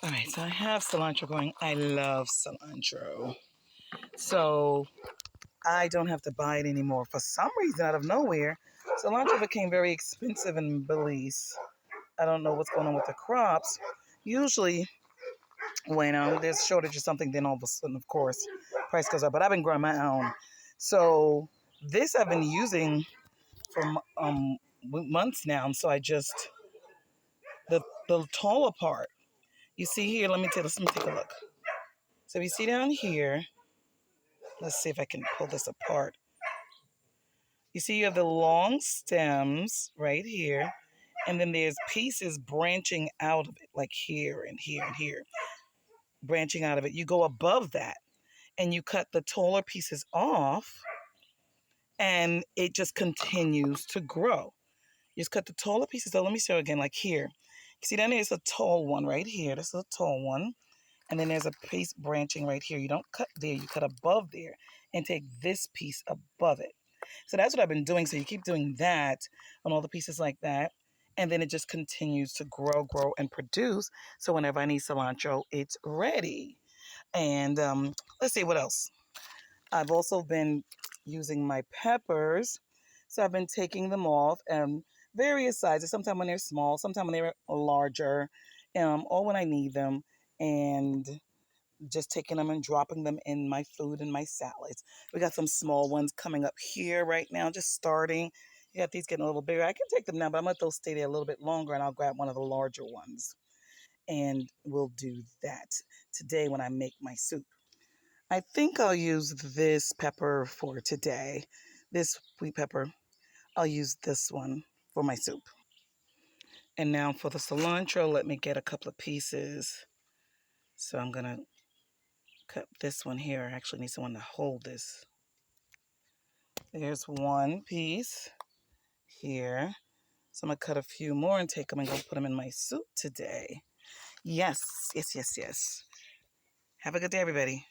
All right, so I have cilantro going. I love cilantro. So I don't have to buy it anymore. For some reason, out of nowhere, cilantro became very expensive in Belize. I don't know what's going on with the crops. Usually, when there's shortage or something, then all of a sudden, of course, price goes up. But I've been growing my own. So this I've been using for months now. So I just, the taller part, you see here, let me take a look. So you see down here, let's see if I can pull this apart. You see you have the long stems right here, and then there's pieces branching out of it, like here and here and here, branching out of it. You go above that, and you cut the taller pieces off, and it just continues to grow. You just cut the taller pieces. So let me show you again, like here. You see down there's a tall one right here. This is a tall one. And then there's a piece branching right here. You don't cut there, you cut above there and take this piece above it. So that's what I've been doing. So you keep doing that on all the pieces like that. And then it just continues to grow, and produce. So whenever I need cilantro, it's ready. And let's see what else. I've also been using my peppers. So I've been taking them off various sizes. Sometimes when they're small, sometimes when they're larger, or when I need them. And just taking them and dropping them in my food and my salads. We got some small ones coming up here right now, just starting. You got these getting a little bigger. I can take them now, but I'm going to let those stay there a little bit longer, and I'll grab one of the larger ones. And we'll do that today when I make my soup. I think I'll use this pepper for today. This sweet pepper. I'll use this one for my soup. And now for the cilantro, let me get a couple of pieces. So I'm going to cut this one here. I actually need someone to hold this. There's one piece here. So I'm going to cut a few more and take them and go put them in my soup today. Yes, yes, yes, yes. Have a good day, everybody.